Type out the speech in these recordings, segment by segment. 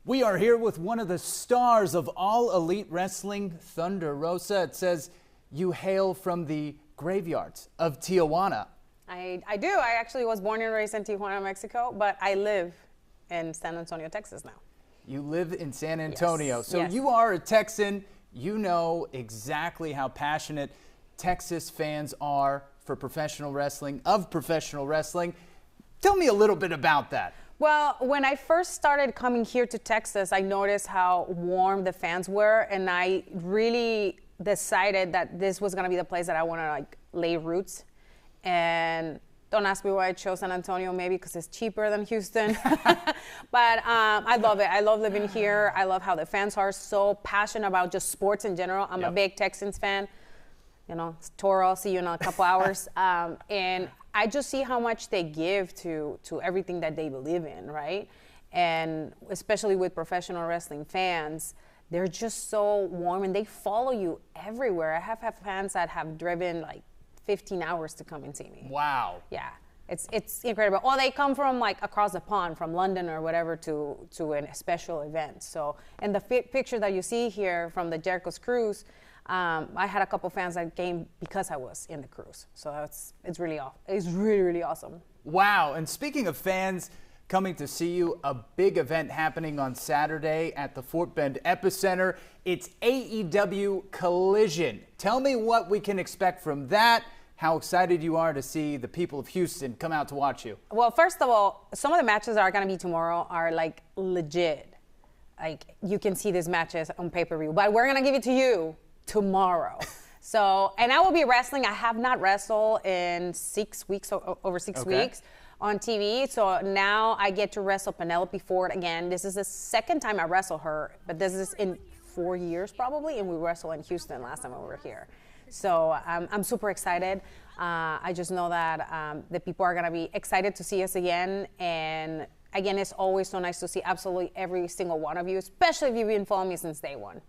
We are here with one of the stars of All Elite Wrestling, Thunder Rosa. It says you hail from the graveyards of Tijuana. I do. I actually was born and raised in Tijuana, Mexico, but I live in San Antonio, Texas now. You live in San Antonio. Yes. So yes. You are a Texan. You know exactly how passionate Texas fans are for professional wrestling, of professional wrestling. Tell me a little bit about that. Well, when I first started coming here to Texas, I noticed how warm the fans were, and I really decided that this was going to be the place that I want to lay roots. And don't ask me why I chose San Antonio, maybe because it's cheaper than Houston. But I love it. I love living here. I love how the fans are so passionate about just sports in general. I'm a big Texans fan. You know, Toro, I'll see you in a couple hours. And I just see how much they give to everything that they believe in, right? And especially with professional wrestling fans, they're just so warm and they follow you everywhere. I have fans that have driven 15 hours to come and see me. Wow. Yeah, it's incredible. Or they come from across the pond, from London or whatever, to a special event. So, and the picture that you see here from the Jericho's cruise, I had a couple fans that came because I was in the cruise. So it's really awesome. Wow. And speaking of fans coming to see you, a big event happening on Saturday at the Fort Bend Epicenter. It's AEW Collision. Tell me what we can expect from that. How excited you are to see the people of Houston come out to watch you. Well, first of all, some of the matches that are going to be tomorrow are legit. You can see these matches on pay-per-view, but we're going to give it to you tomorrow. So, and I will be wrestling. I have not wrestled in 6 weeks, over 6 weeks on TV. So now I get to wrestle Penelope Ford again. This is the second time I wrestle her, but this is in 4 years probably, and we wrestled in Houston last time we were here. So I'm super excited. I just know that the people are gonna be excited to see us again. And again, it's always so nice to see absolutely every single one of you, especially if you've been following me since day one.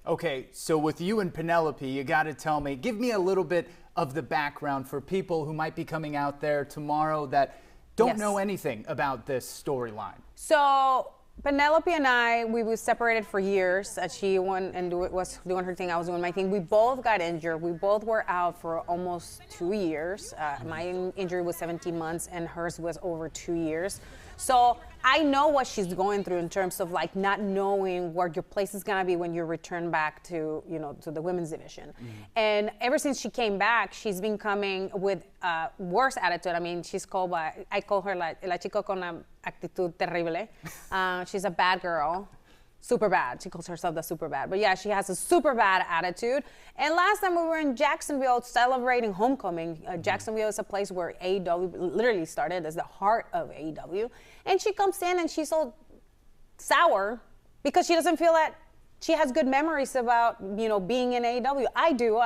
Okay, so with you and Penelope, you got to tell me, give me a little bit of the background for people who might be coming out there tomorrow that don't know anything about this storyline. So Penelope and I, we were separated for years. She went and was doing her thing, I was doing my thing. We both got injured. We both were out for almost 2 years. My injury was 17 months and hers was over 2 years. So I know what she's going through in terms of not knowing where your place is gonna be when you return back to to the women's division. And ever since she came back, she's been coming with worse attitude. I mean, she's called by, I call her la chica con la actitud terrible. She's a bad girl. Super bad. She calls herself the super bad. But yeah, she has a super bad attitude. And last time we were in Jacksonville celebrating homecoming. Jacksonville is a place where AEW literally started, as the heart of AEW. And she comes in and she's so sour because she doesn't feel that she has good memories about, being in AEW. I do.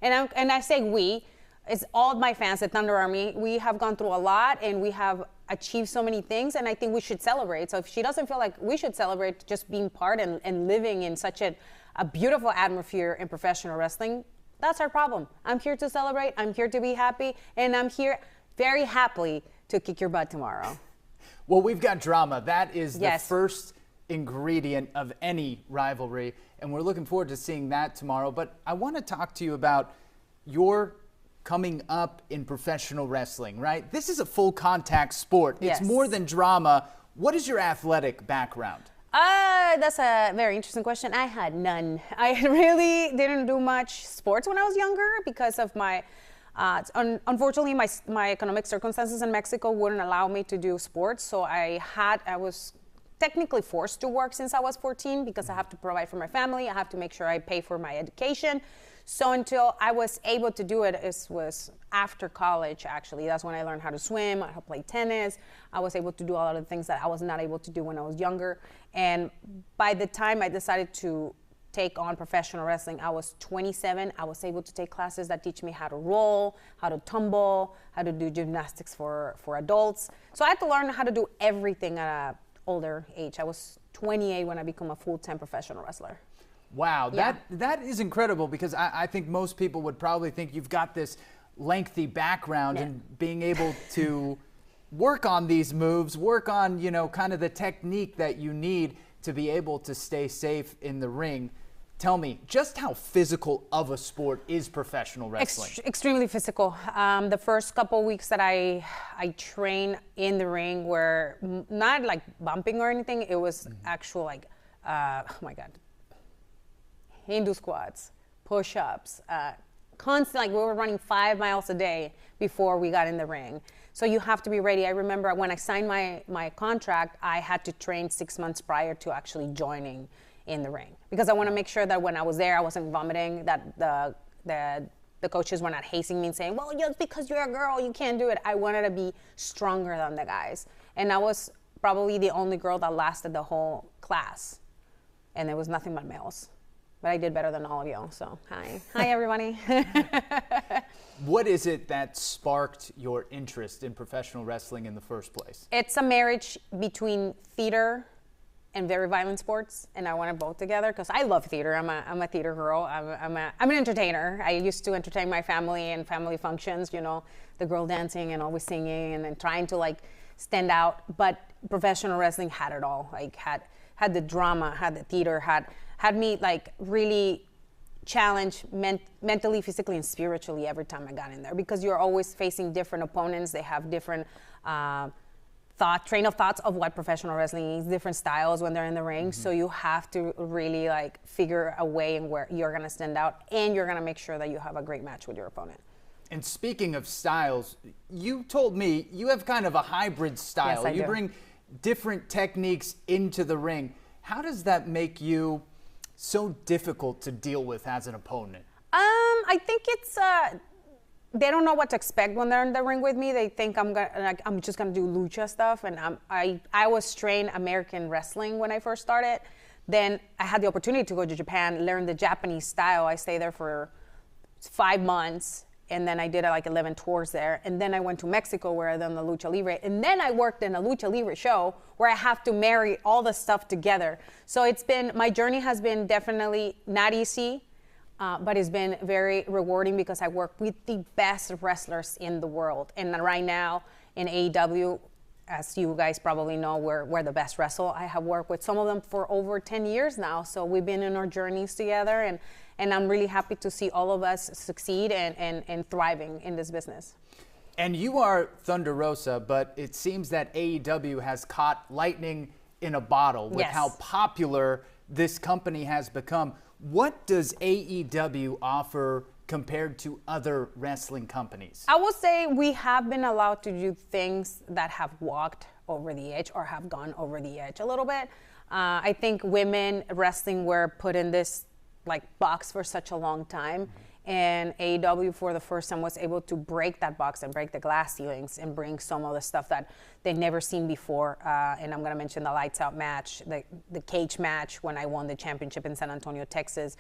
And I say we, it's all my fans, the Thunder Army. We have gone through a lot and we have achieved so many things, and I think we should celebrate. So if she doesn't feel like we should celebrate just being part and living in such a beautiful atmosphere in professional wrestling, that's our problem. I'm here to celebrate, I'm here to be happy, and I'm here very happily to kick your butt tomorrow. Well, we've got drama. That is the first ingredient of any rivalry, and we're looking forward to seeing that tomorrow. But I want to talk to you about your coming up in professional wrestling, right? This is a full contact sport. It's more than drama. What is your athletic background? That's a very interesting question. I had none. I really didn't do much sports when I was younger because of my, unfortunately, my economic circumstances in Mexico wouldn't allow me to do sports. So I was technically forced to work since I was 14 because I have to provide for my family. I have to make sure I pay for my education. So until I was able to do it, it was after college, actually. That's when I learned how to swim, how to play tennis. I was able to do a lot of the things that I was not able to do when I was younger. And by the time I decided to take on professional wrestling, I was 27. I was able to take classes that teach me how to roll, how to tumble, how to do gymnastics for adults. So I had to learn how to do everything at an older age. I was 28 when I became a full-time professional wrestler. Wow, that is incredible because I think most people would probably think you've got this lengthy background and being able to work on these moves, work on, kind of the technique that you need to be able to stay safe in the ring. Tell me, just how physical of a sport is professional wrestling? Extremely physical. The first couple weeks that I trained in the ring were not like bumping or anything. It was actual like, oh my God, Hindu squats, push-ups, constant, like we were running 5 miles a day before we got in the ring. So you have to be ready. I remember when I signed my contract, I had to train 6 months prior to actually joining in the ring, because I want to make sure that when I was there, I wasn't vomiting, that the coaches were not hazing me and saying, well, just because you're a girl, you can't do it. I wanted to be stronger than the guys. And I was probably the only girl that lasted the whole class. And there was nothing but males. But I did better than all of you, so hi. Hi, everybody. What is it that sparked your interest in professional wrestling in the first place? It's a marriage between theater and very violent sports, and I wanted both together because I love theater. I'm a theater girl. I'm an entertainer. I used to entertain my family and family functions, you know, the girl dancing and always singing and trying to like stand out. But professional wrestling had it all. Like had the drama, had the theater, had me like really challenged mentally, physically, and spiritually every time I got in there, because you're always facing different opponents. They have different train of thoughts of what professional wrestling is, different styles when they're in the ring. So you have to really like figure a way in where you're gonna stand out, and you're gonna make sure that you have a great match with your opponent. And speaking of styles, you told me you have kind of a hybrid style. Yes, I you do. Bring different techniques into the ring. How does that make you so difficult to deal with as an opponent? I think it's they don't know what to expect when they're in the ring with me. They think I'm just gonna do lucha stuff, and I was trained American wrestling when I first started. Then I had the opportunity to go to Japan, learn the Japanese style. I stayed there for 5 months, and then I did like 11 tours there. And then I went to Mexico, where I done the lucha libre, and then I worked in a lucha libre show where I have to marry all the stuff together. So my journey has been definitely not easy. But it's been very rewarding because I work with the best wrestlers in the world. And right now in AEW, as you guys probably know, we're the best wrestle. I have worked with some of them for over 10 years now. So we've been in our journeys together, and I'm really happy to see all of us succeed and thriving in this business. And you are Thunder Rosa, but it seems that AEW has caught lightning in a bottle with how popular this company has become. What does AEW offer compared to other wrestling companies? I would say we have been allowed to do things that have walked over the edge or have gone over the edge a little bit. I think women wrestling were put in this like box for such a long time. And AEW for the first time was able to break that box and break the glass ceilings and bring some of the stuff that they'd never seen before. And I'm going to mention the lights out match, the cage match when I won the championship in San Antonio, Texas,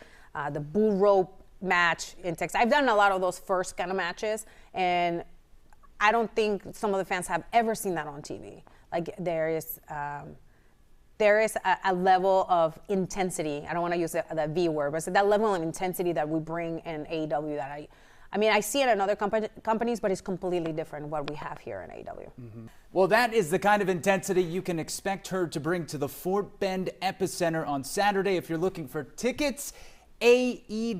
the bull rope match in Texas. I've done a lot of those first kind of matches, and I don't think some of the fans have ever seen that on TV. Like there is a level of intensity. I don't want to use the V word, but it's that level of intensity that we bring in AEW that I see it in other companies, but it's completely different what we have here in AEW. Well, that is the kind of intensity you can expect her to bring to the Fort Bend Epicenter on Saturday. If you're looking for tickets, AEWTix.com.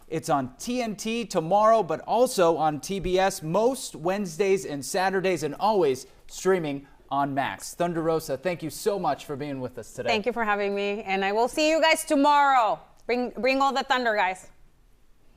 It's on TNT tomorrow, but also on TBS most Wednesdays and Saturdays, and always streaming on Max. Thunder Rosa, thank you so much for being with us today. Thank you for having me, and I will see you guys tomorrow. Bring all the thunder, guys.